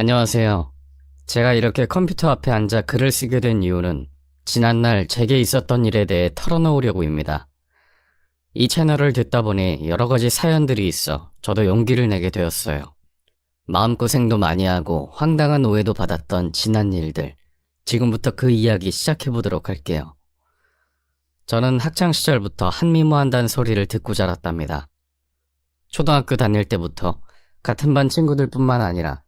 안녕하세요. 제가 이렇게 컴퓨터 앞에 앉아 글을 쓰게 된 이유는 지난날 제게 있었던 일에 대해 털어놓으려고입니다. 이 채널을 듣다 보니 여러 가지 사연들이 있어 저도 용기를 내게 되었어요. 마음고생도 많이 하고 황당한 오해도 받았던 지난 일들. 지금부터 그 이야기 시작해보도록 할게요. 저는 학창시절부터 한미모한다는 소리를 듣고 자랐답니다. 초등학교 다닐 때부터 같은 반 친구들뿐만 아니라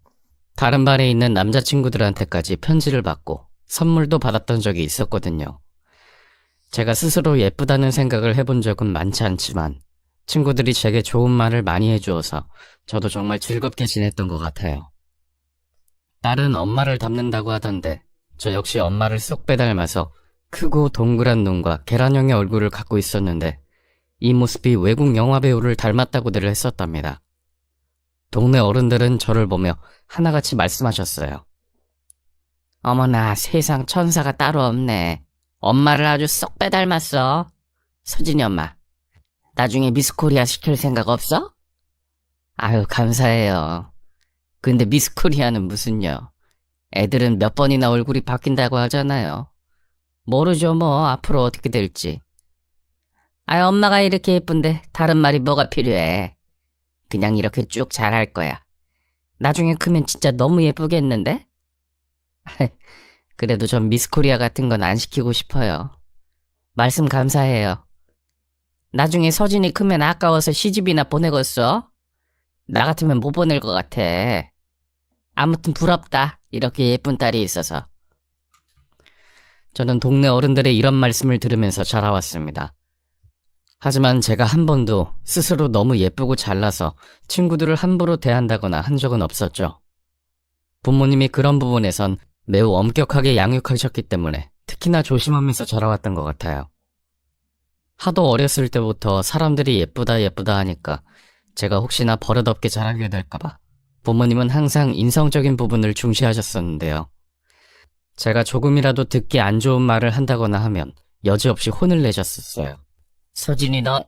다른 반에 있는 남자친구들한테까지 편지를 받고 선물도 받았던 적이 있었거든요. 제가 스스로 예쁘다는 생각을 해본 적은 많지 않지만 친구들이 제게 좋은 말을 많이 해주어서 저도 정말 즐겁게 지냈던 것 같아요. 딸은 엄마를 닮는다고 하던데 저 역시 엄마를 쏙 빼닮아서 크고 동그란 눈과 계란형의 얼굴을 갖고 있었는데 이 모습이 외국 영화배우를 닮았다고들 했었답니다. 동네 어른들은 저를 보며 하나같이 말씀하셨어요. 어머나, 세상 천사가 따로 없네. 엄마를 아주 쏙 빼닮았어. 서진이 엄마, 나중에 미스코리아 시킬 생각 없어? 아유, 감사해요. 근데 미스코리아는 무슨요? 애들은 몇 번이나 얼굴이 바뀐다고 하잖아요. 모르죠, 뭐 앞으로 어떻게 될지. 아유, 엄마가 이렇게 예쁜데 다른 말이 뭐가 필요해. 그냥 이렇게 쭉 잘할 거야. 나중에 크면 진짜 너무 예쁘겠는데? 그래도 전 미스코리아 같은 건 안 시키고 싶어요. 말씀 감사해요. 나중에 서진이 크면 아까워서 시집이나 보내겠어? 나 같으면 못 보낼 것 같아. 아무튼 부럽다. 이렇게 예쁜 딸이 있어서. 저는 동네 어른들의 이런 말씀을 들으면서 자라왔습니다. 하지만 제가 한 번도 스스로 너무 예쁘고 잘나서 친구들을 함부로 대한다거나 한 적은 없었죠. 부모님이 그런 부분에선 매우 엄격하게 양육하셨기 때문에 특히나 조심하면서 자라왔던 것 같아요. 하도 어렸을 때부터 사람들이 예쁘다 예쁘다 하니까 제가 혹시나 버릇없게 자라게 될까봐 부모님은 항상 인성적인 부분을 중시하셨었는데요. 제가 조금이라도 듣기 안 좋은 말을 한다거나 하면 여지없이 혼을 내셨었어요. 서진이, 너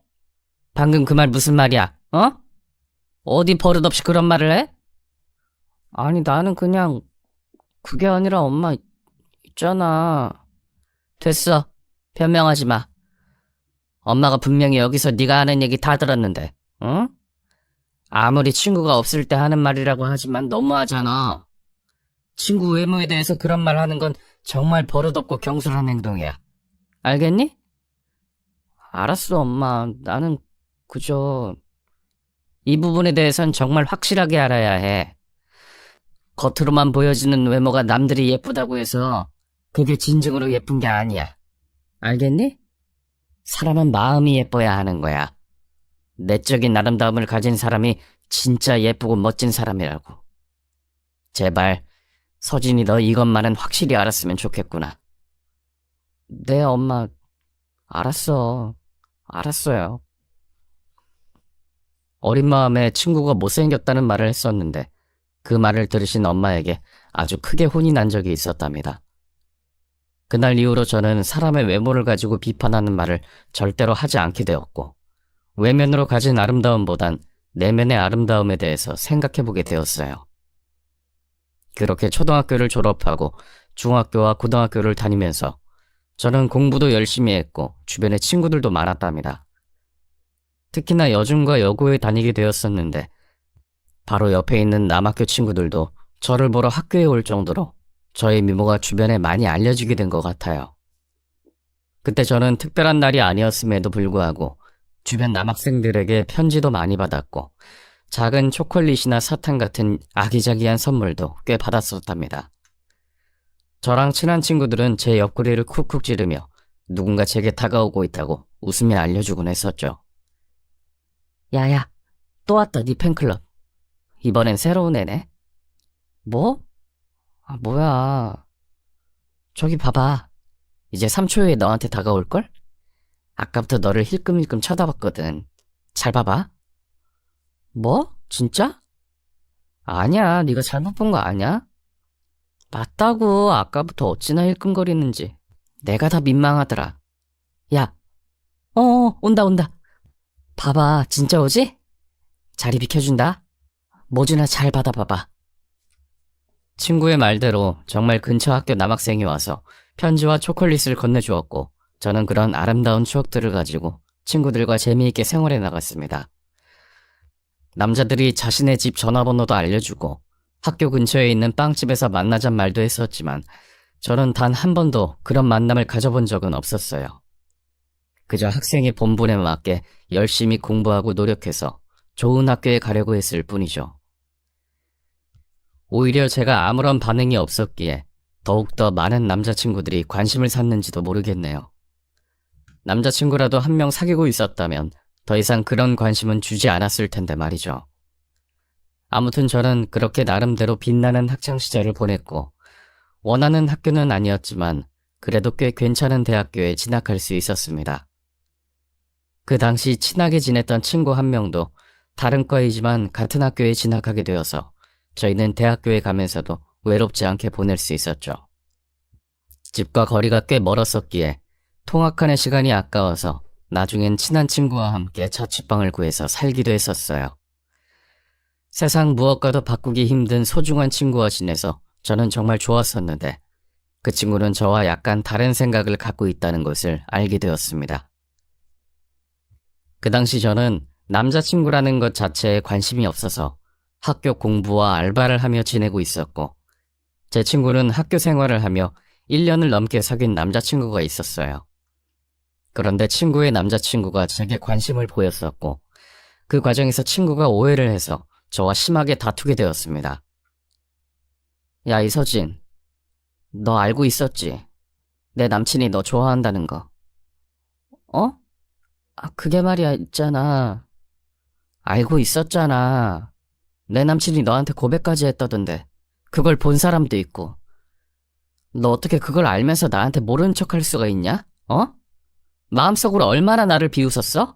방금 그 말 무슨 말이야? 어? 어디 버릇없이 그런 말을 해? 아니, 나는 그냥 그게 아니라 엄마 있잖아. 됐어. 변명하지 마. 엄마가 분명히 여기서 네가 하는 얘기 다 들었는데. 응? 아무리 친구가 없을 때 하는 말이라고 하지만 너무하잖아. 친구 외모에 대해서 그런 말 하는 건 정말 버릇없고 경솔한 행동이야. 알겠니? 알았어, 엄마. 나는 그저 이 부분에 대해선 정말 확실하게 알아야 해. 겉으로만 보여지는 외모가 남들이 예쁘다고 해서 그게 진정으로 예쁜 게 아니야. 알겠니? 사람은 마음이 예뻐야 하는 거야. 내적인 아름다움을 가진 사람이 진짜 예쁘고 멋진 사람이라고. 제발 서진이 너 이것만은 확실히 알았으면 좋겠구나. 네, 엄마. 알았어요. 어린 마음에 친구가 못생겼다는 말을 했었는데 그 말을 들으신 엄마에게 아주 크게 혼이 난 적이 있었답니다. 그날 이후로 저는 사람의 외모를 가지고 비판하는 말을 절대로 하지 않게 되었고 외면으로 가진 아름다움보단 내면의 아름다움에 대해서 생각해보게 되었어요. 그렇게 초등학교를 졸업하고 중학교와 고등학교를 다니면서 저는 공부도 열심히 했고 주변에 친구들도 많았답니다. 특히나 여중과 여고에 다니게 되었었는데 바로 옆에 있는 남학교 친구들도 저를 보러 학교에 올 정도로 저의 미모가 주변에 많이 알려지게 된 것 같아요. 그때 저는 특별한 날이 아니었음에도 불구하고 주변 남학생들에게 편지도 많이 받았고 작은 초콜릿이나 사탕 같은 아기자기한 선물도 꽤 받았었답니다. 저랑 친한 친구들은 제 옆구리를 쿡쿡 찌르며 누군가 제게 다가오고 있다고 웃으며 알려주곤 했었죠. 야야, 또 왔다 네 팬클럽. 이번엔 새로운 애네. 뭐? 아, 뭐야. 저기 봐봐. 이제 3초 후에 너한테 다가올걸? 아까부터 너를 힐끔힐끔 쳐다봤거든. 잘 봐봐. 뭐? 진짜? 아니야, 네가 잘못 본 거 아니야? 맞다고. 아까부터 어찌나 힐끔거리는지. 내가 다 민망하더라. 야, 온다. 봐봐, 진짜 오지? 자리 비켜준다. 뭐지나 잘 받아봐봐. 친구의 말대로 정말 근처 학교 남학생이 와서 편지와 초콜릿을 건네주었고, 저는 그런 아름다운 추억들을 가지고 친구들과 재미있게 생활해 나갔습니다. 남자들이 자신의 집 전화번호도 알려주고 학교 근처에 있는 빵집에서 만나잔 말도 했었지만 저는 단 한 번도 그런 만남을 가져본 적은 없었어요. 그저 학생의 본분에 맞게 열심히 공부하고 노력해서 좋은 학교에 가려고 했을 뿐이죠. 오히려 제가 아무런 반응이 없었기에 더욱더 많은 남자친구들이 관심을 샀는지도 모르겠네요. 남자친구라도 한 명 사귀고 있었다면 더 이상 그런 관심은 주지 않았을 텐데 말이죠. 아무튼 저는 그렇게 나름대로 빛나는 학창시절을 보냈고, 원하는 학교는 아니었지만 그래도 꽤 괜찮은 대학교에 진학할 수 있었습니다. 그 당시 친하게 지냈던 친구 한 명도 다른 과이지만 같은 학교에 진학하게 되어서 저희는 대학교에 가면서도 외롭지 않게 보낼 수 있었죠. 집과 거리가 꽤 멀었었기에 통학하는 시간이 아까워서 나중엔 친한 친구와 함께 자취방을 구해서 살기도 했었어요. 세상 무엇과도 바꾸기 힘든 소중한 친구와 지내서 저는 정말 좋았었는데 그 친구는 저와 약간 다른 생각을 갖고 있다는 것을 알게 되었습니다. 그 당시 저는 남자친구라는 것 자체에 관심이 없어서 학교 공부와 알바를 하며 지내고 있었고, 제 친구는 학교 생활을 하며 1년을 넘게 사귄 남자친구가 있었어요. 그런데 친구의 남자친구가 제게 관심을 보였었고, 그 과정에서 친구가 오해를 해서 저와 심하게 다투게 되었습니다. 야, 이서진, 너 알고 있었지? 내 남친이 너 좋아한다는 거. 어? 그게 말이야, 있잖아. 알고 있었잖아. 내 남친이 너한테 고백까지 했다던데. 그걸 본 사람도 있고. 너 어떻게 그걸 알면서 나한테 모르는 척 할 수가 있냐? 어? 마음속으로 얼마나 나를 비웃었어?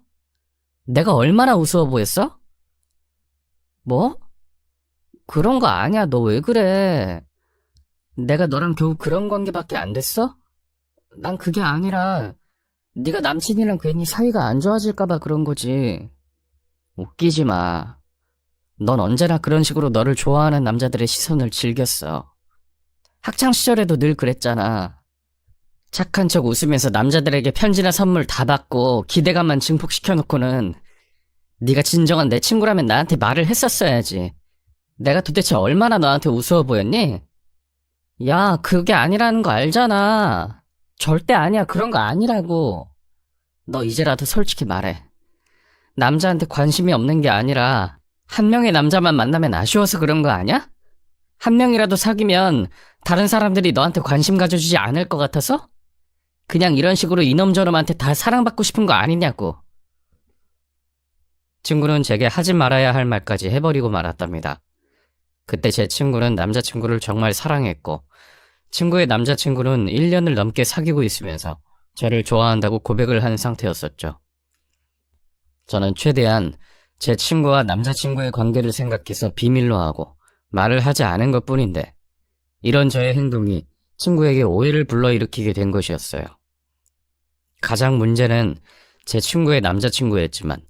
내가 얼마나 우스워 보였어? 뭐? 그런 거 아니야. 너 왜 그래? 내가 너랑 겨우 그런 관계밖에 안 됐어? 난 그게 아니라 네가 남친이랑 괜히 사이가 안 좋아질까봐 그런 거지. 웃기지 마. 넌 언제나 그런 식으로 너를 좋아하는 남자들의 시선을 즐겼어. 학창시절에도 늘 그랬잖아. 착한 척 웃으면서 남자들에게 편지나 선물 다 받고 기대감만 증폭시켜놓고는 네가 진정한 내 친구라면 나한테 말을 했었어야지. 내가 도대체 얼마나 너한테 우스워 보였니? 야, 그게 아니라는 거 알잖아. 절대 아니야. 그런 거 아니라고. 너 이제라도 솔직히 말해. 남자한테 관심이 없는 게 아니라 한 명의 남자만 만나면 아쉬워서 그런 거 아니야? 한 명이라도 사귀면 다른 사람들이 너한테 관심 가져주지 않을 것 같아서? 그냥 이런 식으로 이놈저놈한테 다 사랑받고 싶은 거 아니냐고. 친구는 제게 하지 말아야 할 말까지 해버리고 말았답니다. 그때 제 친구는 남자친구를 정말 사랑했고, 친구의 남자친구는 1년을 넘게 사귀고 있으면서 저를 좋아한다고 고백을 한 상태였었죠. 저는 최대한 제 친구와 남자친구의 관계를 생각해서 비밀로 하고 말을 하지 않은 것 뿐인데, 이런 저의 행동이 친구에게 오해를 불러일으키게 된 것이었어요. 가장 문제는 제 친구의 남자친구였지만,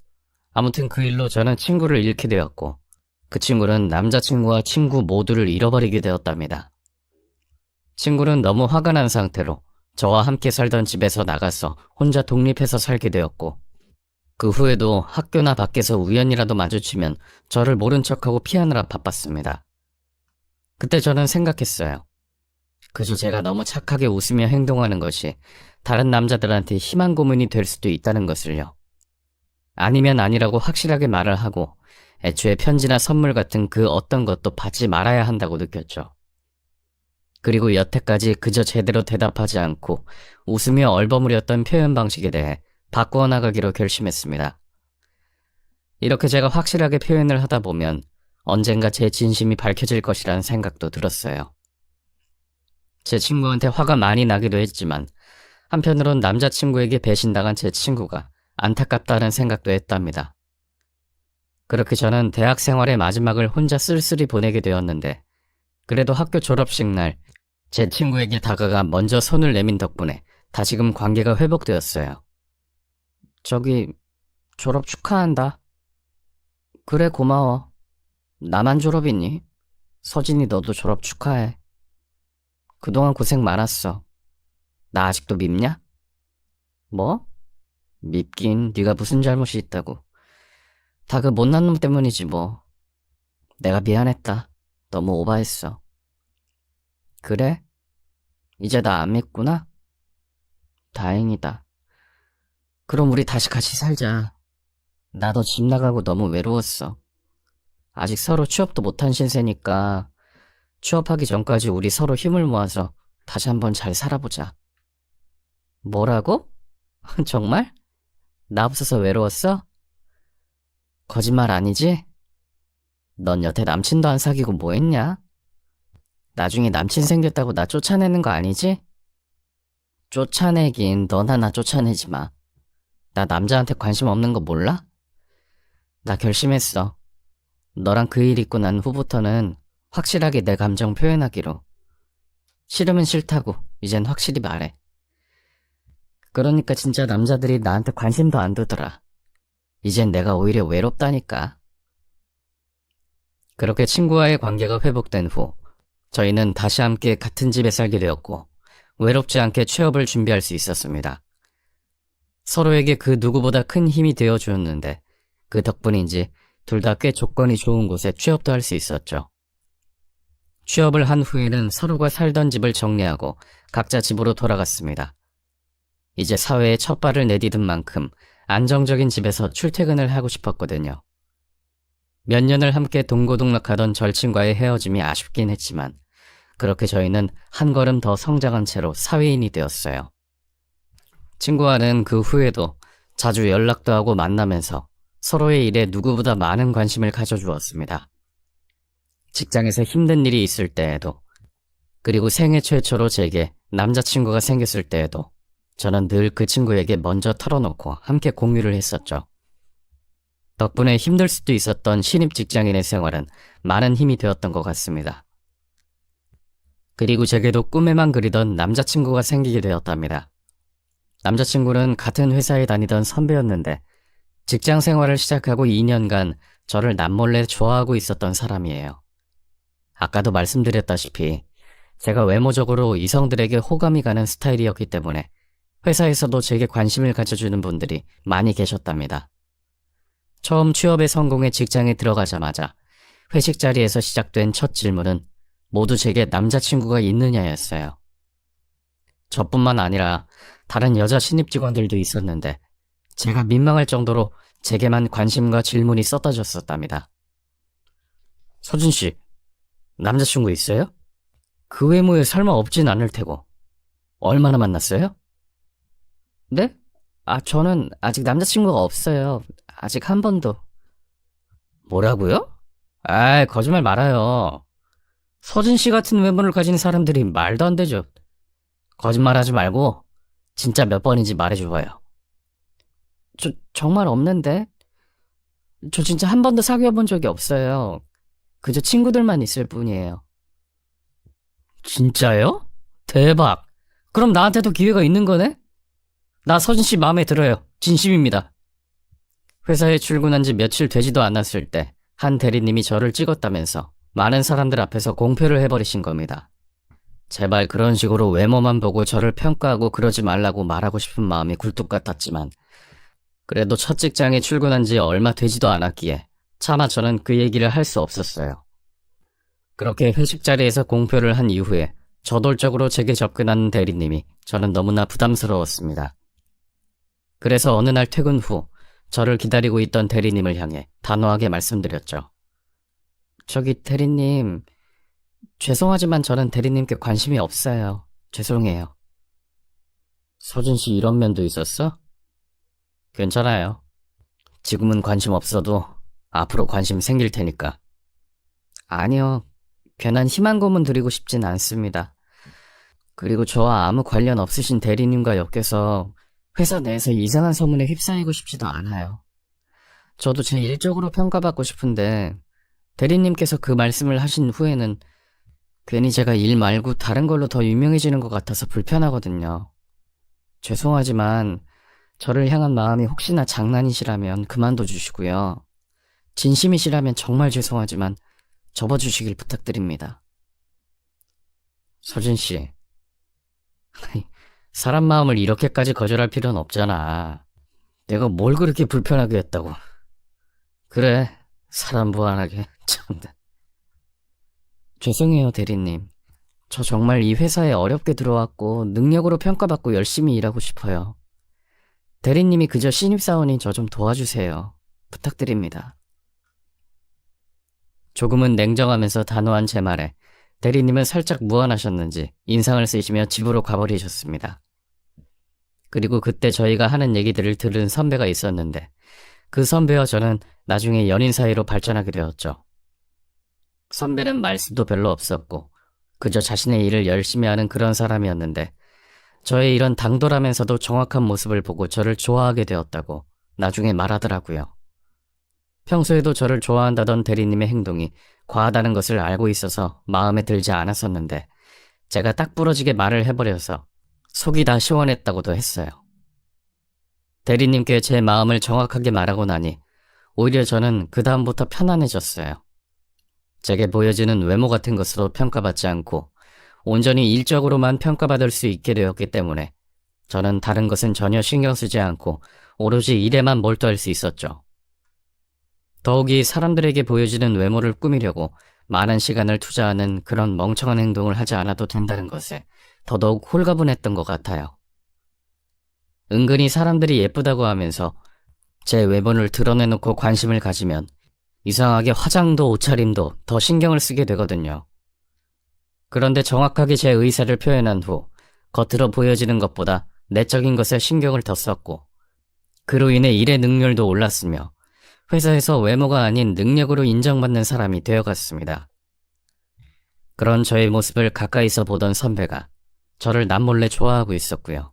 아무튼 그 일로 저는 친구를 잃게 되었고, 그 친구는 남자친구와 친구 모두를 잃어버리게 되었답니다. 친구는 너무 화가 난 상태로 저와 함께 살던 집에서 나가서 혼자 독립해서 살게 되었고, 그 후에도 학교나 밖에서 우연이라도 마주치면 저를 모른 척하고 피하느라 바빴습니다. 그때 저는 생각했어요. 그저 제가 너무 착하게 웃으며 행동하는 것이 다른 남자들한테 희망 고문이 될 수도 있다는 것을요. 아니면 아니라고 확실하게 말을 하고 애초에 편지나 선물 같은 그 어떤 것도 받지 말아야 한다고 느꼈죠. 그리고 여태까지 그저 제대로 대답하지 않고 웃으며 얼버무렸던 표현 방식에 대해 바꾸어 나가기로 결심했습니다. 이렇게 제가 확실하게 표현을 하다 보면 언젠가 제 진심이 밝혀질 것이라는 생각도 들었어요. 제 친구한테 화가 많이 나기도 했지만 한편으론 남자친구에게 배신당한 제 친구가 안타깝다는 생각도 했답니다. 그렇게 저는 대학 생활의 마지막을 혼자 쓸쓸히 보내게 되었는데, 그래도 학교 졸업식 날 제 친구에게 다가가 먼저 손을 내민 덕분에 다시금 관계가 회복되었어요. 저기, 졸업 축하한다. 그래, 고마워. 나만 졸업이니? 서진이 너도 졸업 축하해. 그동안 고생 많았어. 나 아직도 밉냐? 뭐? 밉긴 네가 무슨 잘못이 있다고. 다 그 못난 놈 때문이지 뭐. 내가 미안했다. 너무 오바했어. 그래? 이제 나 안 밉구나? 다행이다. 그럼 우리 다시 같이 살자. 나도 집 나가고 너무 외로웠어. 아직 서로 취업도 못한 신세니까 취업하기 전까지 우리 서로 힘을 모아서 다시 한번 잘 살아보자. 뭐라고? 정말? 나 없어서 외로웠어? 거짓말 아니지? 넌 여태 남친도 안 사귀고 뭐 했냐? 나중에 남친 생겼다고 나 쫓아내는 거 아니지? 쫓아내긴 너나 나 쫓아내지 마. 나 남자한테 관심 없는 거 몰라? 나 결심했어. 너랑 그 일 있고 난 후부터는 확실하게 내 감정 표현하기로. 싫으면 싫다고 이젠 확실히 말해. 그러니까 진짜 남자들이 나한테 관심도 안 두더라. 이젠 내가 오히려 외롭다니까. 그렇게 친구와의 관계가 회복된 후 저희는 다시 함께 같은 집에 살게 되었고 외롭지 않게 취업을 준비할 수 있었습니다. 서로에게 그 누구보다 큰 힘이 되어 주었는데 그 덕분인지 둘 다 꽤 조건이 좋은 곳에 취업도 할 수 있었죠. 취업을 한 후에는 서로가 살던 집을 정리하고 각자 집으로 돌아갔습니다. 이제 사회에 첫 발을 내디딘 만큼 안정적인 집에서 출퇴근을 하고 싶었거든요. 몇 년을 함께 동고동락하던 절친과의 헤어짐이 아쉽긴 했지만 그렇게 저희는 한 걸음 더 성장한 채로 사회인이 되었어요. 친구와는 그 후에도 자주 연락도 하고 만나면서 서로의 일에 누구보다 많은 관심을 가져주었습니다. 직장에서 힘든 일이 있을 때에도, 그리고 생애 최초로 제게 남자친구가 생겼을 때에도 저는 늘 그 친구에게 먼저 털어놓고 함께 공유를 했었죠. 덕분에 힘들 수도 있었던 신입 직장인의 생활은 많은 힘이 되었던 것 같습니다. 그리고 제게도 꿈에만 그리던 남자친구가 생기게 되었답니다. 남자친구는 같은 회사에 다니던 선배였는데 직장 생활을 시작하고 2년간 저를 남몰래 좋아하고 있었던 사람이에요. 아까도 말씀드렸다시피 제가 외모적으로 이성들에게 호감이 가는 스타일이었기 때문에 회사에서도 제게 관심을 가져주는 분들이 많이 계셨답니다. 처음 취업에 성공해 직장에 들어가자마자 회식 자리에서 시작된 첫 질문은 모두 제게 남자친구가 있느냐였어요. 저뿐만 아니라 다른 여자 신입 직원들도 있었는데 제가 민망할 정도로 제게만 관심과 질문이 쏟아졌었답니다. 서준씨, 남자친구 있어요? 그 외모에 설마 없진 않을 테고. 얼마나 만났어요? 네? 저는 아직 남자친구가 없어요. 아직 한 번도. 뭐라고요? 거짓말 말아요. 서준씨 같은 외모를 가진 사람들이 말도 안 되죠. 거짓말하지 말고 진짜 몇 번인지 말해줘봐요. 정말 없는데? 저 진짜 한 번도 사귀어본 적이 없어요. 그저 친구들만 있을 뿐이에요. 진짜요? 대박. 그럼 나한테도 기회가 있는 거네? 나 서진씨 마음에 들어요. 진심입니다. 회사에 출근한 지 며칠 되지도 않았을 때 한 대리님이 저를 찍었다면서 많은 사람들 앞에서 공표를 해버리신 겁니다. 제발 그런 식으로 외모만 보고 저를 평가하고 그러지 말라고 말하고 싶은 마음이 굴뚝 같았지만 그래도 첫 직장에 출근한 지 얼마 되지도 않았기에 차마 저는 그 얘기를 할 수 없었어요. 그렇게 회식 자리에서 공표를 한 이후에 저돌적으로 제게 접근하는 대리님이 저는 너무나 부담스러웠습니다. 그래서 어느 날 퇴근 후 저를 기다리고 있던 대리님을 향해 단호하게 말씀드렸죠. 저기 대리님, 죄송하지만 저는 대리님께 관심이 없어요. 죄송해요. 서준씨 이런 면도 있었어? 괜찮아요. 지금은 관심 없어도 앞으로 관심 생길 테니까. 아니요. 괜한 희망 고문 드리고 싶진 않습니다. 그리고 저와 아무 관련 없으신 대리님과 엮여서 회사 내에서 이상한 소문에 휩싸이고 싶지도 않아요. 저도 제 일적으로 평가받고 싶은데 대리님께서 그 말씀을 하신 후에는 괜히 제가 일 말고 다른 걸로 더 유명해지는 것 같아서 불편하거든요. 죄송하지만 저를 향한 마음이 혹시나 장난이시라면 그만둬 주시고요. 진심이시라면 정말 죄송하지만 접어주시길 부탁드립니다. 서진 씨, 사람 마음을 이렇게까지 거절할 필요는 없잖아. 내가 뭘 그렇게 불편하게 했다고. 그래, 사람 무한하게. 참. 죄송해요, 대리님. 저 정말 이 회사에 어렵게 들어왔고 능력으로 평가받고 열심히 일하고 싶어요. 대리님이 그저 신입사원인 저 좀 도와주세요. 부탁드립니다. 조금은 냉정하면서 단호한 제 말에 대리님은 살짝 무안하셨는지 인상을 쓰시며 집으로 가버리셨습니다. 그리고 그때 저희가 하는 얘기들을 들은 선배가 있었는데 그 선배와 저는 나중에 연인 사이로 발전하게 되었죠. 선배는 말수도 별로 없었고 그저 자신의 일을 열심히 하는 그런 사람이었는데 저의 이런 당돌하면서도 정확한 모습을 보고 저를 좋아하게 되었다고 나중에 말하더라고요. 평소에도 저를 좋아한다던 대리님의 행동이 과하다는 것을 알고 있어서 마음에 들지 않았었는데 제가 딱 부러지게 말을 해버려서 속이 다 시원했다고도 했어요. 대리님께 제 마음을 정확하게 말하고 나니 오히려 저는 그 다음부터 편안해졌어요. 제게 보여지는 외모 같은 것으로 평가받지 않고 온전히 일적으로만 평가받을 수 있게 되었기 때문에 저는 다른 것은 전혀 신경 쓰지 않고 오로지 일에만 몰두할 수 있었죠. 더욱이 사람들에게 보여지는 외모를 꾸미려고 많은 시간을 투자하는 그런 멍청한 행동을 하지 않아도 된다는 것에 더더욱 홀가분했던 것 같아요. 은근히 사람들이 예쁘다고 하면서 제 외모를 드러내놓고 관심을 가지면 이상하게 화장도 옷차림도 더 신경을 쓰게 되거든요. 그런데 정확하게 제 의사를 표현한 후 겉으로 보여지는 것보다 내적인 것에 신경을 더 썼고 그로 인해 일의 능률도 올랐으며 회사에서 외모가 아닌 능력으로 인정받는 사람이 되어갔습니다. 그런 저의 모습을 가까이서 보던 선배가 저를 남몰래 좋아하고 있었고요.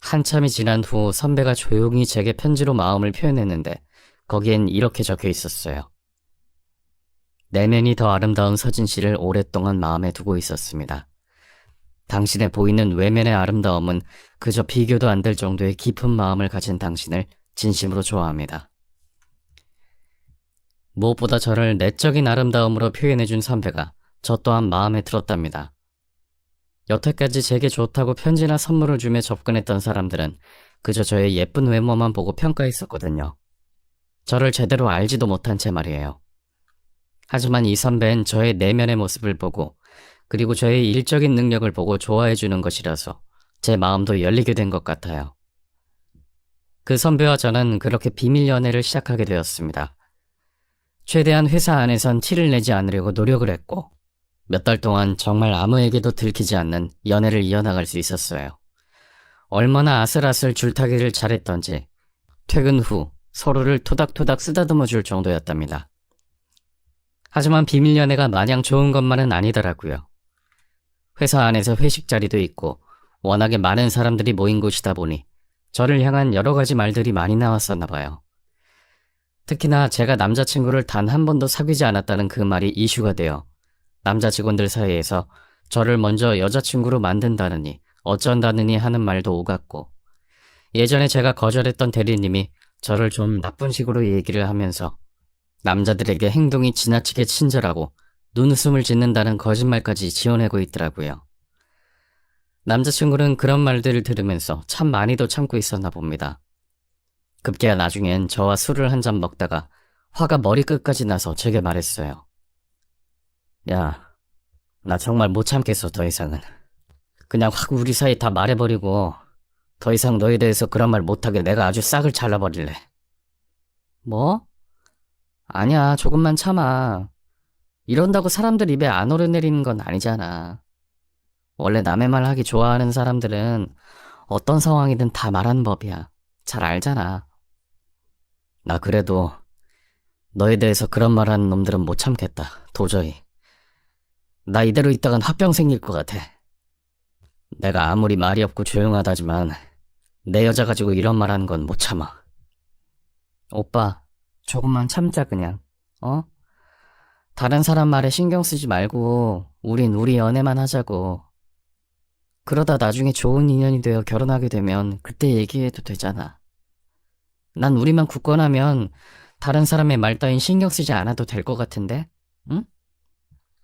한참이 지난 후 선배가 조용히 제게 편지로 마음을 표현했는데 거기엔 이렇게 적혀 있었어요. 내면이 더 아름다운 서진 씨를 오랫동안 마음에 두고 있었습니다. 당신의 보이는 외면의 아름다움은 그저 비교도 안 될 정도의 깊은 마음을 가진 당신을 진심으로 좋아합니다. 무엇보다 저를 내적인 아름다움으로 표현해준 선배가 저 또한 마음에 들었답니다. 여태까지 제게 좋다고 편지나 선물을 주며 접근했던 사람들은 그저 저의 예쁜 외모만 보고 평가했었거든요. 저를 제대로 알지도 못한 채 말이에요. 하지만 이 선배는 저의 내면의 모습을 보고 그리고 저의 일적인 능력을 보고 좋아해주는 것이라서 제 마음도 열리게 된 것 같아요. 그 선배와 저는 그렇게 비밀 연애를 시작하게 되었습니다. 최대한 회사 안에선 티를 내지 않으려고 노력을 했고 몇 달 동안 정말 아무에게도 들키지 않는 연애를 이어나갈 수 있었어요. 얼마나 아슬아슬 줄타기를 잘했던지 퇴근 후 서로를 토닥토닥 쓰다듬어 줄 정도였답니다. 하지만 비밀 연애가 마냥 좋은 것만은 아니더라고요. 회사 안에서 회식 자리도 있고 워낙에 많은 사람들이 모인 곳이다 보니 저를 향한 여러 가지 말들이 많이 나왔었나 봐요. 특히나 제가 남자친구를 단 한 번도 사귀지 않았다는 그 말이 이슈가 되어 남자 직원들 사이에서 저를 먼저 여자친구로 만든다느니 어쩐다느니 하는 말도 오갔고 예전에 제가 거절했던 대리님이 저를 좀 나쁜 식으로 얘기를 하면서 남자들에게 행동이 지나치게 친절하고 눈웃음을 짓는다는 거짓말까지 지어내고 있더라고요. 남자친구는 그런 말들을 들으면서 참 많이도 참고 있었나 봅니다. 급기야 나중엔 저와 술을 한 잔 먹다가 화가 머리끝까지 나서 제게 말했어요. 야, 나 정말 못 참겠어, 더 이상은. 그냥 확 우리 사이 다 말해버리고 더 이상 너에 대해서 그런 말 못하게 내가 아주 싹을 잘라버릴래. 뭐? 아니야, 조금만 참아. 이런다고 사람들 입에 안 오르내리는 건 아니잖아. 원래 남의 말 하기 좋아하는 사람들은 어떤 상황이든 다 말하는 법이야. 잘 알잖아. 나 그래도 너에 대해서 그런 말 하는 놈들은 못 참겠다. 도저히. 나 이대로 있다간 화병 생길 것 같아. 내가 아무리 말이 없고 조용하다지만 내 여자 가지고 이런 말 하는 건 못 참아. 오빠, 조금만 참자 그냥. 어? 다른 사람 말에 신경 쓰지 말고 우린 우리 연애만 하자고. 그러다 나중에 좋은 인연이 되어 결혼하게 되면 그때 얘기해도 되잖아. 난 우리만 굳건하면 다른 사람의 말 따윈 신경 쓰지 않아도 될 것 같은데? 응?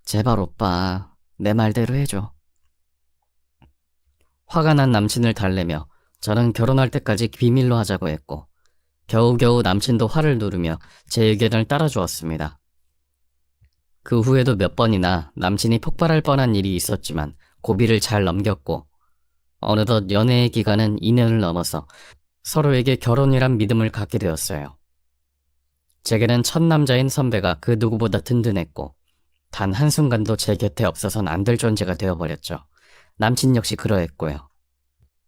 제발 오빠, 내 말대로 해줘. 화가 난 남친을 달래며 저는 결혼할 때까지 비밀로 하자고 했고, 겨우겨우 남친도 화를 누르며 제 의견을 따라주었습니다. 그 후에도 몇 번이나 남친이 폭발할 뻔한 일이 있었지만 고비를 잘 넘겼고, 어느덧 연애의 기간은 2년을 넘어서 서로에게 결혼이란 믿음을 갖게 되었어요. 제게는 첫 남자인 선배가 그 누구보다 든든했고, 단 한순간도 제 곁에 없어선 안 될 존재가 되어버렸죠. 남친 역시 그러했고요.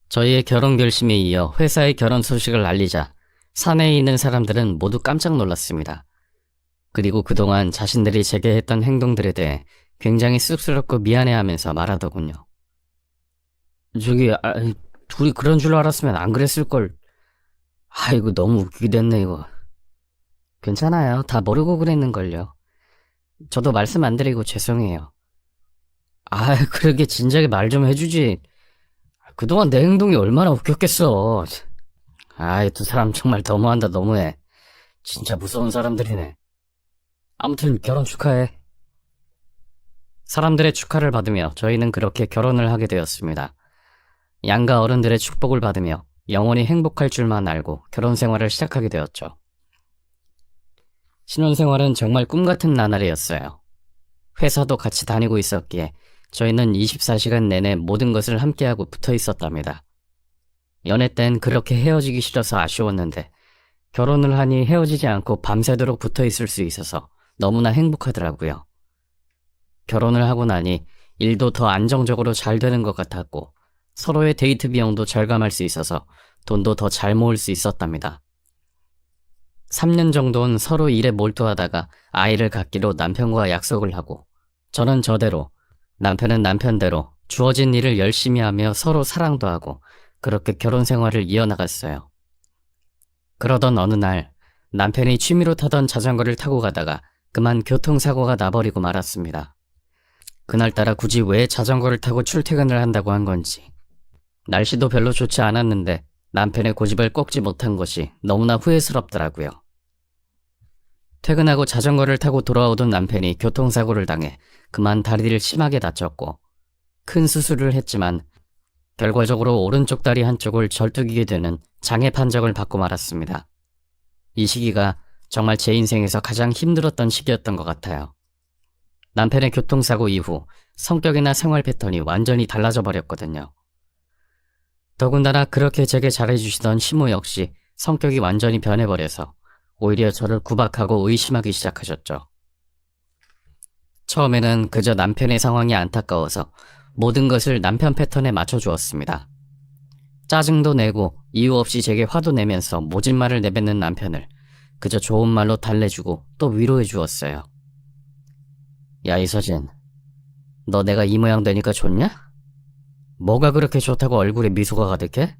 저희의 결혼 결심에 이어 회사의 결혼 소식을 알리자 사내에 있는 사람들은 모두 깜짝 놀랐습니다. 그리고 그동안 자신들이 제게 했던 행동들에 대해 굉장히 쑥스럽고 미안해하면서 말하더군요. 저기, 둘이 그런 줄 알았으면 안 그랬을걸. 아이고, 너무 웃기게 됐네, 이거. 괜찮아요. 다 모르고 그랬는걸요. 저도 말씀 안 드리고 죄송해요. 그러게 진작에 말 좀 해주지. 그동안 내 행동이 얼마나 웃겼겠어. 두 사람 정말 너무한다, 너무해. 진짜 무서운 사람들이네. 아무튼 결혼 축하해. 사람들의 축하를 받으며 저희는 그렇게 결혼을 하게 되었습니다. 양가 어른들의 축복을 받으며 영원히 행복할 줄만 알고 결혼 생활을 시작하게 되었죠. 신혼생활은 정말 꿈같은 나날이었어요. 회사도 같이 다니고 있었기에 저희는 24시간 내내 모든 것을 함께하고 붙어 있었답니다. 연애 땐 그렇게 헤어지기 싫어서 아쉬웠는데 결혼을 하니 헤어지지 않고 밤새도록 붙어 있을 수 있어서 너무나 행복하더라고요. 결혼을 하고 나니 일도 더 안정적으로 잘 되는 것 같았고 서로의 데이트 비용도 절감할 수 있어서 돈도 더 잘 모을 수 있었답니다. 3년 정도는 서로 일에 몰두하다가 아이를 갖기로 남편과 약속을 하고 저는 저대로 남편은 남편대로 주어진 일을 열심히 하며 서로 사랑도 하고 그렇게 결혼 생활을 이어나갔어요. 그러던 어느 날 남편이 취미로 타던 자전거를 타고 가다가 그만 교통사고가 나버리고 말았습니다. 그날따라 굳이 왜 자전거를 타고 출퇴근을 한다고 한 건지, 날씨도 별로 좋지 않았는데 남편의 고집을 꺾지 못한 것이 너무나 후회스럽더라고요. 퇴근하고 자전거를 타고 돌아오던 남편이 교통사고를 당해 그만 다리를 심하게 다쳤고 큰 수술을 했지만 결과적으로 오른쪽 다리 한쪽을 절뚝이게 되는 장애 판정을 받고 말았습니다. 이 시기가 정말 제 인생에서 가장 힘들었던 시기였던 것 같아요. 남편의 교통사고 이후 성격이나 생활 패턴이 완전히 달라져 버렸거든요. 더군다나 그렇게 제게 잘해주시던 시모 역시 성격이 완전히 변해버려서 오히려 저를 구박하고 의심하기 시작하셨죠. 처음에는 그저 남편의 상황이 안타까워서 모든 것을 남편 패턴에 맞춰주었습니다. 짜증도 내고 이유 없이 제게 화도 내면서 모진 말을 내뱉는 남편을 그저 좋은 말로 달래주고 또 위로해 주었어요. 야, 이서진, 너 내가 이 모양 되니까 좋냐? 뭐가 그렇게 좋다고 얼굴에 미소가 가득해?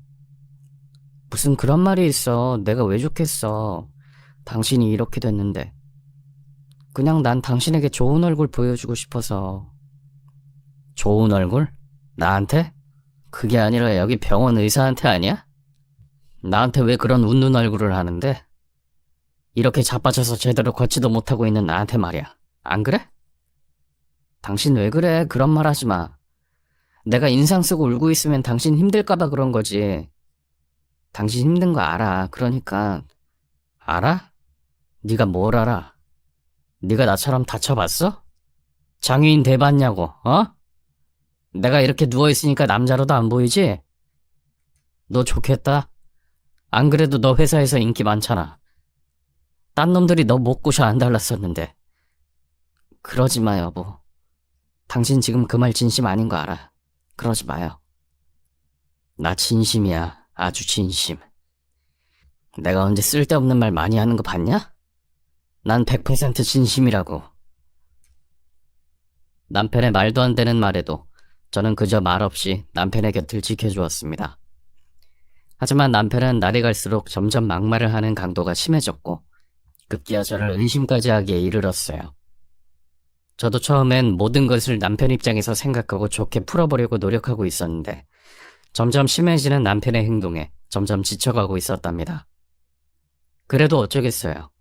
무슨 그런 말이 있어. 내가 왜 좋겠어. 당신이 이렇게 됐는데. 그냥 난 당신에게 좋은 얼굴 보여주고 싶어서. 좋은 얼굴? 나한테? 그게 아니라 여기 병원 의사한테 아니야? 나한테 왜 그런 웃는 얼굴을 하는데? 이렇게 자빠져서 제대로 걷지도 못하고 있는 나한테 말이야. 안 그래? 당신 왜 그래? 그런 말 하지 마. 내가 인상 쓰고 울고 있으면 당신 힘들까봐 그런 거지. 당신 힘든 거 알아. 그러니까. 알아? 네가 뭘 알아? 네가 나처럼 다쳐봤어? 장애인 돼봤냐고, 어? 내가 이렇게 누워있으니까 남자로도 안 보이지? 너 좋겠다. 안 그래도 너 회사에서 인기 많잖아. 딴 놈들이 너 못 꼬셔 안 달랐었는데. 그러지 마, 여보. 당신 지금 그 말 진심 아닌 거 알아. 그러지 마요. 나 진심이야. 아주 진심. 내가 언제 쓸데없는 말 많이 하는 거 봤냐? 난 100% 진심이라고. 남편의 말도 안 되는 말에도 저는 그저 말없이 남편의 곁을 지켜주었습니다. 하지만 남편은 날이 갈수록 점점 막말을 하는 강도가 심해졌고 급기야 저를 의심까지 하기에 이르렀어요. 저도 처음엔 모든 것을 남편 입장에서 생각하고 좋게 풀어보려고 노력하고 있었는데 점점 심해지는 남편의 행동에 점점 지쳐가고 있었답니다. 그래도 어쩌겠어요.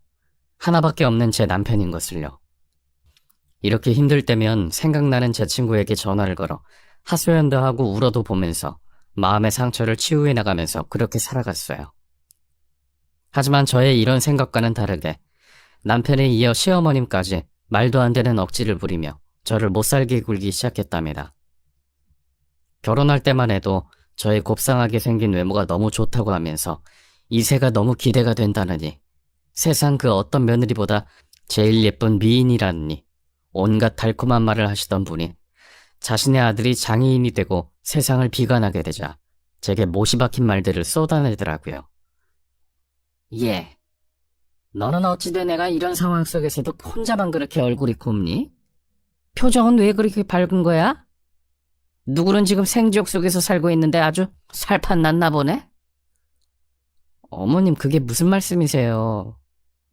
하나밖에 없는 제 남편인 것을요. 이렇게 힘들 때면 생각나는 제 친구에게 전화를 걸어 하소연도 하고 울어도 보면서 마음의 상처를 치유해 나가면서 그렇게 살아갔어요. 하지만 저의 이런 생각과는 다르게 남편에 이어 시어머님까지 말도 안 되는 억지를 부리며 저를 못살게 굴기 시작했답니다. 결혼할 때만 해도 저의 곱상하게 생긴 외모가 너무 좋다고 하면서 이세가 너무 기대가 된다느니 세상 그 어떤 며느리보다 제일 예쁜 미인이라느니 온갖 달콤한 말을 하시던 분이 자신의 아들이 장애인이 되고 세상을 비관하게 되자 제게 못이 박힌 말들을 쏟아내더라고요. 예, 너는 어찌돼 내가 이런 상황 속에서도 혼자만 그렇게 얼굴이 곱니? 표정은 왜 그렇게 밝은 거야? 누구는 지금 생지옥 속에서 살고 있는데 아주 살판 났나 보네? 어머님, 그게 무슨 말씀이세요?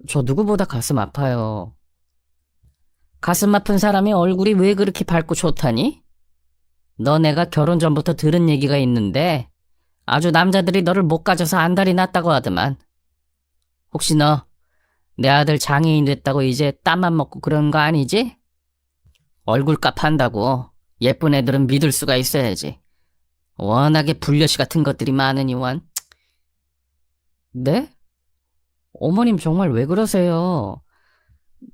저 누구보다 가슴 아파요. 가슴 아픈 사람이 얼굴이 왜 그렇게 밝고 좋다니? 너 내가 결혼 전부터 들은 얘기가 있는데 아주 남자들이 너를 못 가져서 안달이 났다고 하더만. 혹시 너 내 아들 장애인 됐다고 이제 땀만 먹고 그런 거 아니지? 얼굴값 한다고 예쁜 애들은 믿을 수가 있어야지. 워낙에 불려시 같은 것들이 많으니 원. 네? 어머님 정말 왜 그러세요?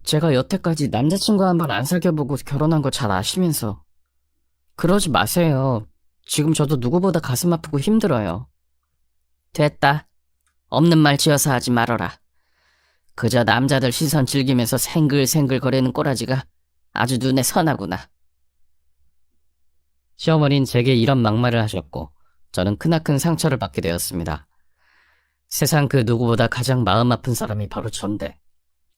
제가 여태까지 남자친구 한 번 안 사귀어보고 결혼한 거 잘 아시면서. 그러지 마세요. 지금 저도 누구보다 가슴 아프고 힘들어요. 됐다. 없는 말 지어서 하지 말어라. 그저 남자들 시선 즐기면서 생글생글 거리는 꼬라지가 아주 눈에 선하구나. 시어머니는 제게 이런 막말을 하셨고 저는 크나큰 상처를 받게 되었습니다. 세상 그 누구보다 가장 마음 아픈 사람이 바로 전데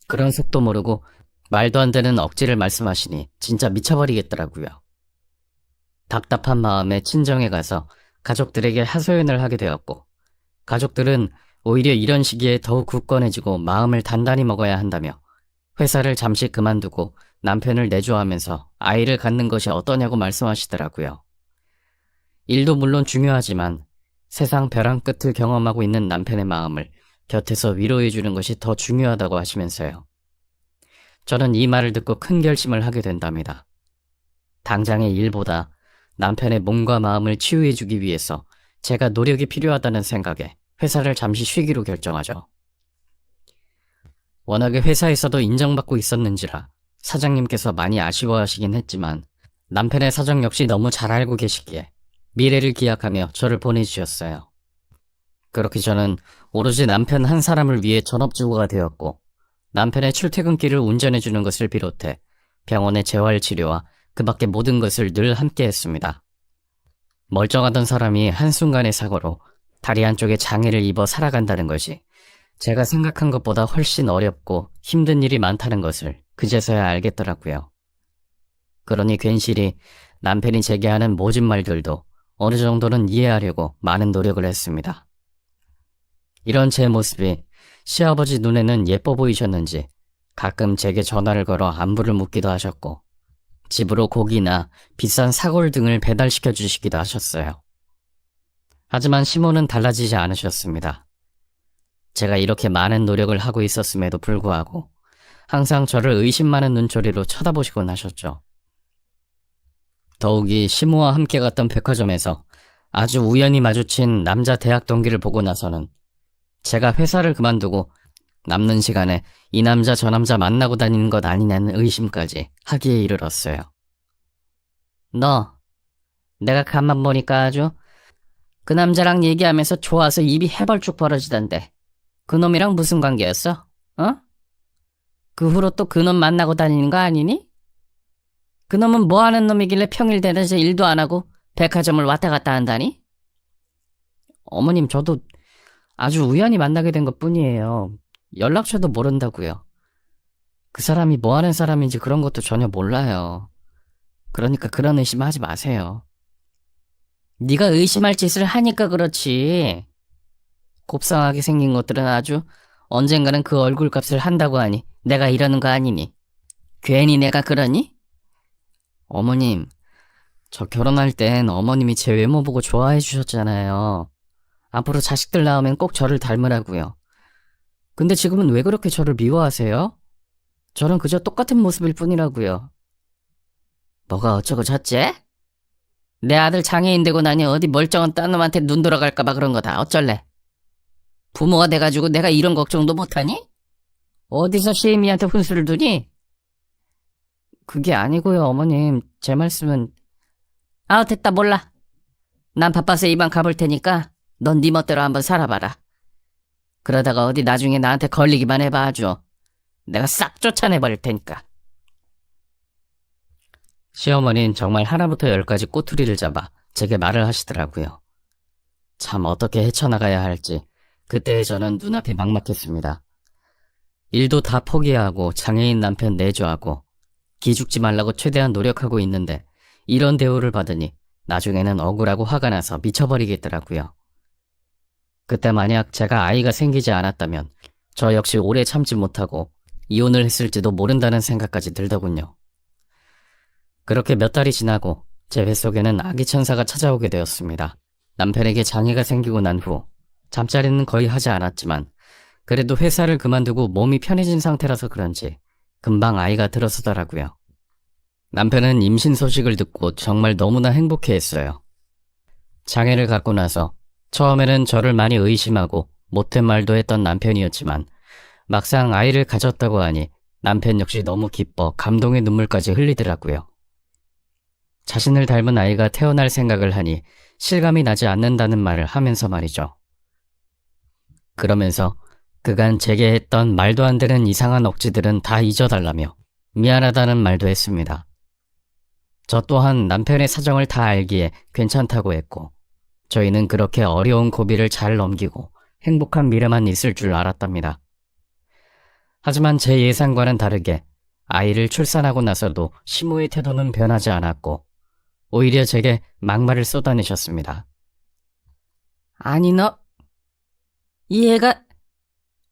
그런 속도 모르고 말도 안 되는 억지를 말씀하시니 진짜 미쳐버리겠더라고요. 답답한 마음에 친정에 가서 가족들에게 하소연을 하게 되었고 가족들은 오히려 이런 시기에 더욱 굳건해지고 마음을 단단히 먹어야 한다며 회사를 잠시 그만두고 남편을 내조하면서 아이를 갖는 것이 어떠냐고 말씀하시더라고요. 일도 물론 중요하지만 세상 벼랑 끝을 경험하고 있는 남편의 마음을 곁에서 위로해주는 것이 더 중요하다고 하시면서요. 저는 이 말을 듣고 큰 결심을 하게 된답니다. 당장의 일보다 남편의 몸과 마음을 치유해주기 위해서 제가 노력이 필요하다는 생각에 회사를 잠시 쉬기로 결정하죠. 워낙에 회사에서도 인정받고 있었는지라 사장님께서 많이 아쉬워하시긴 했지만 남편의 사정 역시 너무 잘 알고 계시기에 미래를 기약하며 저를 보내주셨어요. 그렇게 저는 오로지 남편 한 사람을 위해 전업주부가 되었고 남편의 출퇴근길을 운전해주는 것을 비롯해 병원의 재활치료와 그 밖의 모든 것을 늘 함께 했습니다. 멀쩡하던 사람이 한순간의 사고로 다리 한쪽에 장애를 입어 살아간다는 것이 제가 생각한 것보다 훨씬 어렵고 힘든 일이 많다는 것을 그제서야 알겠더라고요. 그러니 괜시리 남편이 제게 하는 모진 말들도 어느 정도는 이해하려고 많은 노력을 했습니다. 이런 제 모습이 시아버지 눈에는 예뻐 보이셨는지 가끔 제게 전화를 걸어 안부를 묻기도 하셨고 집으로 고기나 비싼 사골 등을 배달시켜 주시기도 하셨어요. 하지만 시모는 달라지지 않으셨습니다. 제가 이렇게 많은 노력을 하고 있었음에도 불구하고 항상 저를 의심 많은 눈초리로 쳐다보시곤 하셨죠. 더욱이 시모와 함께 갔던 백화점에서 아주 우연히 마주친 남자 대학 동기를 보고 나서는 제가 회사를 그만두고 남는 시간에 이 남자 저 남자 만나고 다니는 것 아니냐는 의심까지 하기에 이르렀어요. 너, 내가 간만 보니까 아주 그 남자랑 얘기하면서 좋아서 입이 해벌쭉 벌어지던데 그놈이랑 무슨 관계였어? 어? 그 후로 또 그놈 만나고 다니는 거 아니니? 그놈은 뭐하는 놈이길래 평일 대낮에 일도 안 하고 백화점을 왔다 갔다 한다니? 어머님, 저도 아주 우연히 만나게 된 것뿐이에요. 연락처도 모른다고요. 그 사람이 뭐하는 사람인지 그런 것도 전혀 몰라요. 그러니까 그런 의심하지 마세요. 네가 의심할 짓을 하니까 그렇지. 곱상하게 생긴 것들은 아주 언젠가는 그 얼굴값을 한다고 하니 내가 이러는 거 아니니. 괜히 내가 그러니? 어머님, 저 결혼할 땐 어머님이 제 외모 보고 좋아해 주셨잖아요. 앞으로 자식들 낳으면 꼭 저를 닮으라고요. 근데 지금은 왜 그렇게 저를 미워하세요? 저는 그저 똑같은 모습일 뿐이라고요. 뭐가 어쩌고 저째? 내 아들 장애인 되고 나니 어디 멀쩡한 딴 놈한테 눈 돌아갈까봐 그런 거다. 어쩔래? 부모가 돼가지고 내가 이런 걱정도 못하니? 어디서 시애미한테 훈수를 두니? 그게 아니고요, 어머님. 제 말씀은... 아우, 됐다, 몰라. 난 바빠서 이만 가볼 테니까 넌 네 멋대로 한번 살아봐라. 그러다가 어디 나중에 나한테 걸리기만 해봐 아주. 내가 싹 쫓아내버릴 테니까. 시어머니는 정말 하나부터 열까지 꼬투리를 잡아 제게 말을 하시더라고요. 참 어떻게 헤쳐나가야 할지 그때 저는 눈앞이 막막했습니다. 일도 다 포기하고 장애인 남편 내조하고 기죽지 말라고 최대한 노력하고 있는데 이런 대우를 받으니 나중에는 억울하고 화가 나서 미쳐버리겠더라고요. 그때 만약 제가 아이가 생기지 않았다면 저 역시 오래 참지 못하고 이혼을 했을지도 모른다는 생각까지 들더군요. 그렇게 몇 달이 지나고 제 뱃속에는 아기 천사가 찾아오게 되었습니다. 남편에게 장애가 생기고 난 후 잠자리는 거의 하지 않았지만 그래도 회사를 그만두고 몸이 편해진 상태라서 그런지 금방 아이가 들어서더라고요. 남편은 임신 소식을 듣고 정말 너무나 행복해했어요. 장애를 갖고 나서 처음에는 저를 많이 의심하고 못된 말도 했던 남편이었지만 막상 아이를 가졌다고 하니 남편 역시 너무 기뻐 감동의 눈물까지 흘리더라고요. 자신을 닮은 아이가 태어날 생각을 하니 실감이 나지 않는다는 말을 하면서 말이죠. 그러면서 그간 제게 했던 말도 안 되는 이상한 억지들은 다 잊어달라며 미안하다는 말도 했습니다. 저 또한 남편의 사정을 다 알기에 괜찮다고 했고 저희는 그렇게 어려운 고비를 잘 넘기고 행복한 미래만 있을 줄 알았답니다. 하지만 제 예상과는 다르게 아이를 출산하고 나서도 시모의 태도는 변하지 않았고 오히려 제게 막말을 쏟아내셨습니다. 아니 너, 이 애가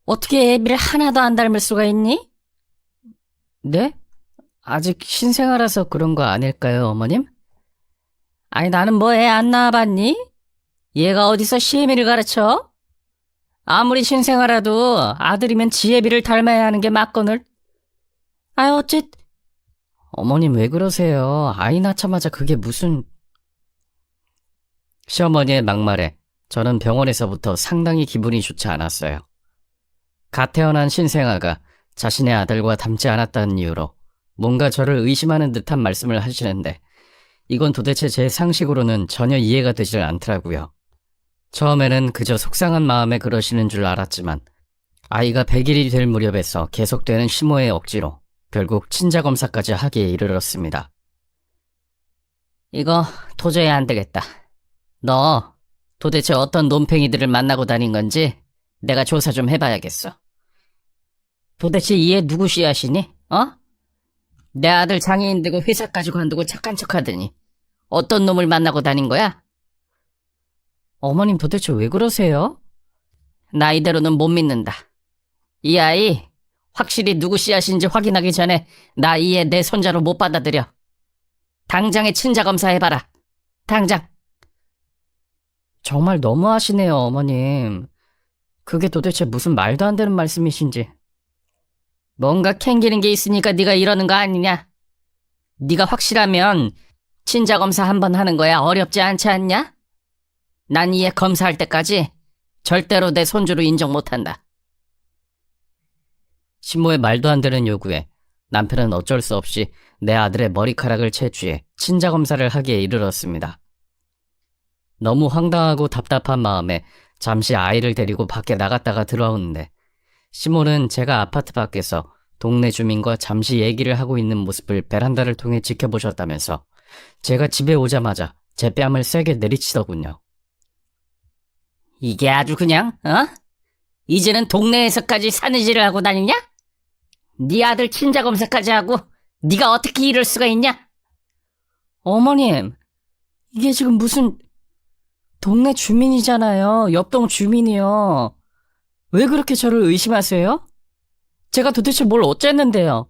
어떻게 애비를 하나도 안 닮을 수가 있니? 네? 아직 신생아라서 그런 거 아닐까요, 어머님? 아니 나는 뭐 애 안 낳아봤니? 얘가 어디서 시애미를 가르쳐? 아무리 신생아라도 아들이면 지애비를 닮아야 하는 게 맞거늘. 아유 어머님 왜 그러세요? 아이 낳자마자 그게 무슨... 시어머니의 막말에 저는 병원에서부터 상당히 기분이 좋지 않았어요. 갓 태어난 신생아가 자신의 아들과 닮지 않았다는 이유로 뭔가 저를 의심하는 듯한 말씀을 하시는데 이건 도대체 제 상식으로는 전혀 이해가 되질 않더라고요. 처음에는 그저 속상한 마음에 그러시는 줄 알았지만 아이가 100일이 될 무렵에서 계속되는 심호의 억지로 결국 친자검사까지 하기에 이르렀습니다. 이거 도저히 안 되겠다. 너 도대체 어떤 논팽이들을 만나고 다닌 건지 내가 조사 좀 해봐야겠어. 도대체 이 애 누구 씨앗이니? 어? 내 아들 장애인 되고 회사까지 관두고 착한 척하더니 어떤 놈을 만나고 다닌 거야? 어머님 도대체 왜 그러세요? 나 이대로는 못 믿는다. 이 아이 확실히 누구 씨앗인지 확인하기 전에 나 이 애 내 손자로 못 받아들여. 당장에 친자검사 해봐라. 당장. 정말 너무하시네요, 어머님. 그게 도대체 무슨 말도 안 되는 말씀이신지. 뭔가 캥기는 게 있으니까 네가 이러는 거 아니냐? 네가 확실하면 친자검사 한번 하는 거야 어렵지 않지 않냐? 난 이 애 검사할 때까지 절대로 내 손주로 인정 못한다. 신모의 말도 안 되는 요구에 남편은 어쩔 수 없이 내 아들의 머리카락을 채취해 친자검사를 하기에 이르렀습니다. 너무 황당하고 답답한 마음에 잠시 아이를 데리고 밖에 나갔다가 들어오는데 시모는 제가 아파트 밖에서 동네 주민과 잠시 얘기를 하고 있는 모습을 베란다를 통해 지켜보셨다면서 제가 집에 오자마자 제 뺨을 세게 내리치더군요. 이게 아주 그냥 이제는 동네에서까지 사내질을 하고 다니냐? 네 아들 친자검사까지 하고 네가 어떻게 이럴 수가 있냐? 어머님, 이게 지금 무슨... 동네 주민이잖아요. 옆동 주민이요. 왜 그렇게 저를 의심하세요? 제가 도대체 뭘 어쨌는데요?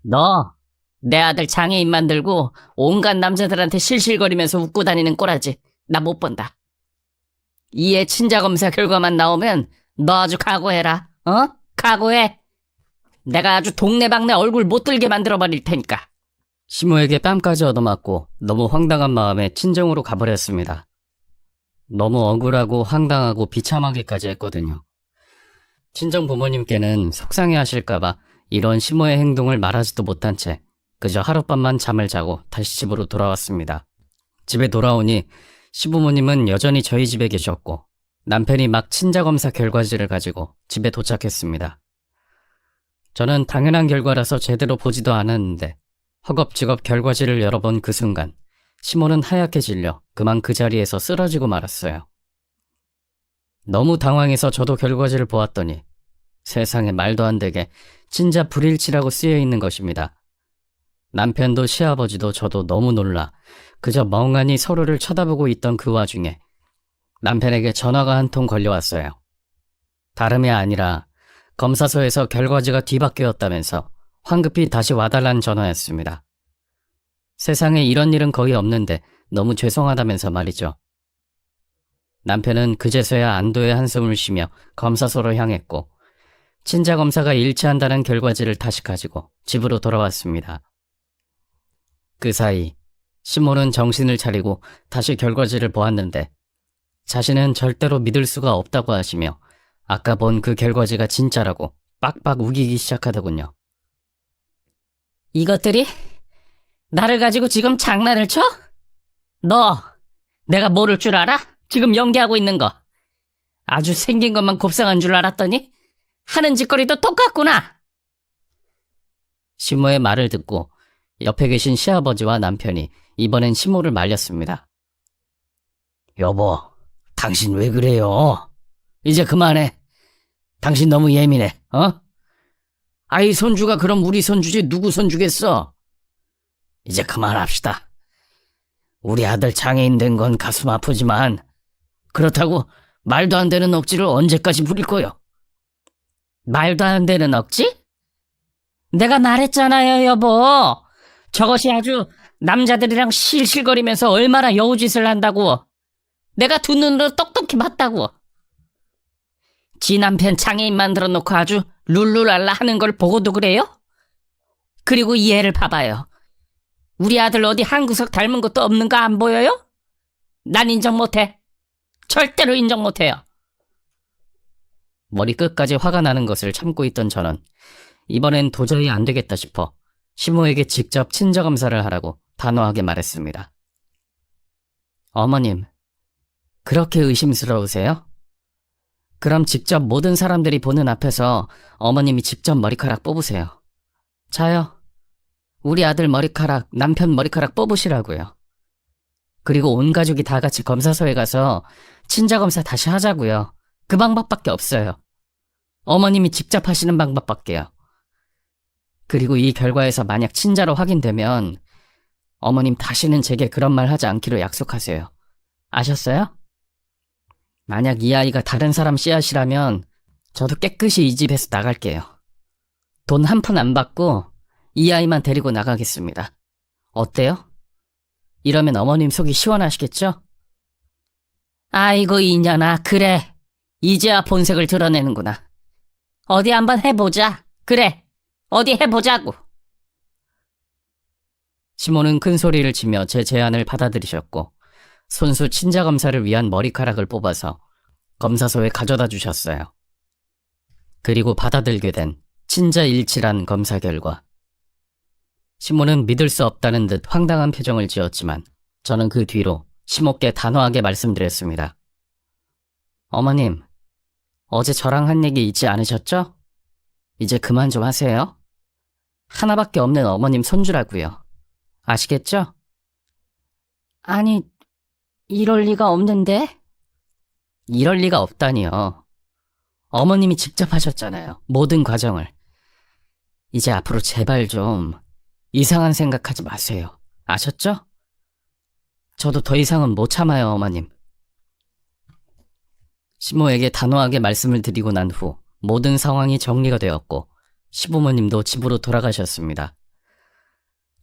너, 내 아들 장애인 만들고 온갖 남자들한테 실실거리면서 웃고 다니는 꼬라지 나 못 본다. 이에 친자검사 결과만 나오면 너 아주 각오해라. 어? 각오해. 내가 아주 동네방네 얼굴 못 들게 만들어버릴 테니까. 시모에게 뺨까지 얻어맞고 너무 황당한 마음에 친정으로 가버렸습니다. 너무 억울하고 황당하고 비참하게까지 했거든요. 친정 부모님께는 속상해하실까봐 이런 시모의 행동을 말하지도 못한 채 그저 하룻밤만 잠을 자고 다시 집으로 돌아왔습니다. 집에 돌아오니 시부모님은 여전히 저희 집에 계셨고 남편이 막 친자검사 결과지를 가지고 집에 도착했습니다. 저는 당연한 결과라서 제대로 보지도 않았는데 허겁지겁 결과지를 열어본 그 순간 시모는 하얗게 질려 그만 그 자리에서 쓰러지고 말았어요. 너무 당황해서 저도 결과지를 보았더니 세상에 말도 안 되게 친자 불일치라고 쓰여 있는 것입니다. 남편도 시아버지도 저도 너무 놀라 그저 멍하니 서로를 쳐다보고 있던 그 와중에 남편에게 전화가 한 통 걸려왔어요. 다름이 아니라 검사소에서 결과지가 뒤바뀌었다면서 황급히 다시 와달라는 전화였습니다. 세상에 이런 일은 거의 없는데 너무 죄송하다면서 말이죠. 남편은 그제서야 안도의 한숨을 쉬며 검사소로 향했고 친자 검사가 일치한다는 결과지를 다시 가지고 집으로 돌아왔습니다. 그 사이 시몬은 정신을 차리고 다시 결과지를 보았는데 자신은 절대로 믿을 수가 없다고 하시며 아까 본 그 결과지가 진짜라고 빡빡 우기기 시작하더군요. 이것들이 나를 가지고 지금 장난을 쳐? 너 내가 모를 줄 알아? 지금 연기하고 있는 거. 아주 생긴 것만 곱상한 줄 알았더니 하는 짓거리도 똑같구나. 시모의 말을 듣고 옆에 계신 시아버지와 남편이 이번엔 시모를 말렸습니다. 여보, 당신 왜 그래요? 이제 그만해. 당신 너무 예민해, 어? 아이 손주가 그럼 우리 손주지 누구 손주겠어? 이제 그만합시다. 우리 아들 장애인 된 건 가슴 아프지만 그렇다고 말도 안 되는 억지를 언제까지 부릴 거요? 말도 안 되는 억지? 내가 말했잖아요, 여보. 저것이 아주 남자들이랑 실실거리면서 얼마나 여우짓을 한다고. 내가 두 눈으로 똑똑히 봤다고. 지 남편 장애인 만들어 놓고 아주 룰루랄라 하는 걸 보고도 그래요? 그리고 이 애를 봐봐요. 우리 아들 어디 한 구석 닮은 것도 없는 거 안 보여요? 난 인정 못해. 절대로 인정 못해요. 머리끝까지 화가 나는 것을 참고 있던 저는 이번엔 도저히 안 되겠다 싶어 시모에게 직접 친자검사를 하라고 단호하게 말했습니다. 어머님, 그렇게 의심스러우세요? 그럼 직접 모든 사람들이 보는 앞에서 어머님이 직접 머리카락 뽑으세요. 자요. 우리 아들 머리카락, 남편 머리카락 뽑으시라고요. 그리고 온 가족이 다 같이 검사소에 가서 친자검사 다시 하자고요. 그 방법밖에 없어요. 어머님이 직접 하시는 방법밖에요. 그리고 이 결과에서 만약 친자로 확인되면 어머님 다시는 제게 그런 말 하지 않기로 약속하세요. 아셨어요? 만약 이 아이가 다른 사람 씨앗이라면 저도 깨끗이 이 집에서 나갈게요. 돈 한 푼 안 받고 이 아이만 데리고 나가겠습니다. 어때요? 이러면 어머님 속이 시원하시겠죠? 아이고 이년아, 그래. 이제야 본색을 드러내는구나. 어디 한번 해보자. 그래, 어디 해보자고. 시모는 큰 소리를 치며 제 제안을 받아들이셨고 손수 친자검사를 위한 머리카락을 뽑아서 검사소에 가져다 주셨어요. 그리고 받아들게 된 친자일치란 검사 결과. 시모는 믿을 수 없다는 듯 황당한 표정을 지었지만 저는 그 뒤로 시모께 단호하게 말씀드렸습니다. 어머님, 어제 저랑 한 얘기 잊지 않으셨죠? 이제 그만 좀 하세요. 하나밖에 없는 어머님 손주라고요. 아시겠죠? 아니, 이럴 리가 없는데? 이럴 리가 없다니요. 어머님이 직접 하셨잖아요. 모든 과정을. 이제 앞으로 제발 좀 이상한 생각하지 마세요. 아셨죠? 저도 더 이상은 못 참아요, 어머님. 시모에게 단호하게 말씀을 드리고 난 후 모든 상황이 정리가 되었고 시부모님도 집으로 돌아가셨습니다.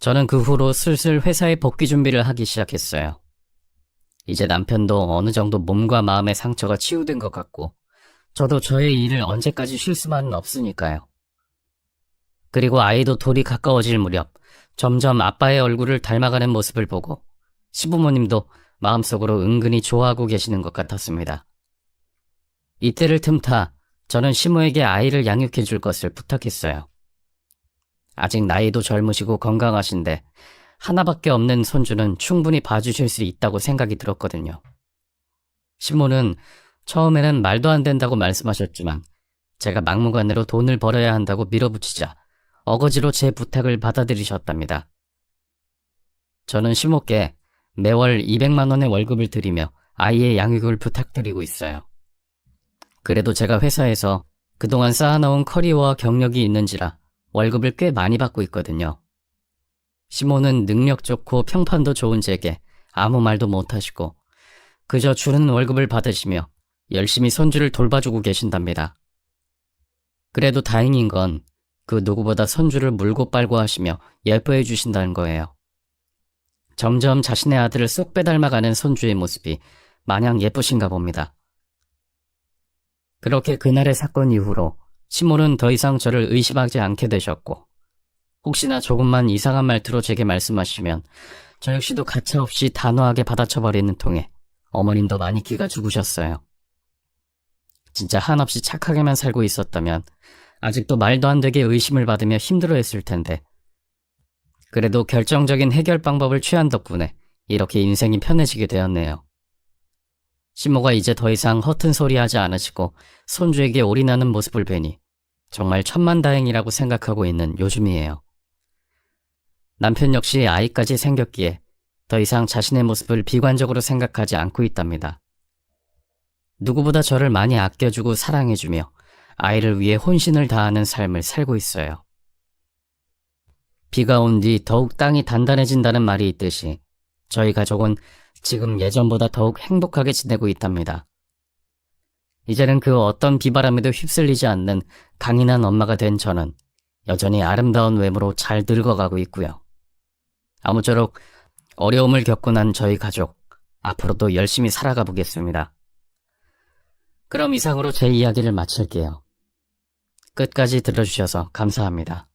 저는 그 후로 슬슬 회사에 복귀 준비를 하기 시작했어요. 이제 남편도 어느 정도 몸과 마음의 상처가 치유된 것 같고 저도 저의 일을 언제까지 쉴 수만은 없으니까요. 그리고 아이도 돌이 가까워질 무렵 점점 아빠의 얼굴을 닮아가는 모습을 보고 시부모님도 마음속으로 은근히 좋아하고 계시는 것 같았습니다. 이때를 틈타 저는 시모에게 아이를 양육해 줄 것을 부탁했어요. 아직 나이도 젊으시고 건강하신데 하나밖에 없는 손주는 충분히 봐주실 수 있다고 생각이 들었거든요. 시모는 처음에는 말도 안 된다고 말씀하셨지만 제가 막무가내로 돈을 벌어야 한다고 밀어붙이자 어거지로 제 부탁을 받아들이셨답니다. 저는 시모께 매월 200만 원의 월급을 드리며 아이의 양육을 부탁드리고 있어요. 그래도 제가 회사에서 그동안 쌓아놓은 커리어와 경력이 있는지라 월급을 꽤 많이 받고 있거든요. 시모는 능력 좋고 평판도 좋은 제게 아무 말도 못하시고 그저 주는 월급을 받으시며 열심히 손주를 돌봐주고 계신답니다. 그래도 다행인 건 그 누구보다 손주를 물고 빨고 하시며 예뻐해 주신다는 거예요. 점점 자신의 아들을 쏙 빼닮아가는 손주의 모습이 마냥 예쁘신가 봅니다. 그렇게 그날의 사건 이후로 시몬은 더 이상 저를 의심하지 않게 되셨고, 혹시나 조금만 이상한 말투로 제게 말씀하시면 저 역시도 가차없이 단호하게 받아쳐버리는 통에 어머님도 많이 기가 죽으셨어요. 진짜 한없이 착하게만 살고 있었다면 아직도 말도 안 되게 의심을 받으며 힘들어했을 텐데, 그래도 결정적인 해결 방법을 취한 덕분에 이렇게 인생이 편해지게 되었네요. 시모가 이제 더 이상 허튼 소리 하지 않으시고 손주에게 올인하는 모습을 뵈니 정말 천만다행이라고 생각하고 있는 요즘이에요. 남편 역시 아이까지 생겼기에 더 이상 자신의 모습을 비관적으로 생각하지 않고 있답니다. 누구보다 저를 많이 아껴주고 사랑해주며 아이를 위해 혼신을 다하는 삶을 살고 있어요. 비가 온 뒤 더욱 땅이 단단해진다는 말이 있듯이 저희 가족은 지금 예전보다 더욱 행복하게 지내고 있답니다. 이제는 그 어떤 비바람에도 휩쓸리지 않는 강인한 엄마가 된 저는 여전히 아름다운 외모로 잘 늙어가고 있고요. 아무쪼록 어려움을 겪고 난 저희 가족, 앞으로도 열심히 살아가 보겠습니다. 그럼 이상으로 제 이야기를 마칠게요. 끝까지 들어주셔서 감사합니다.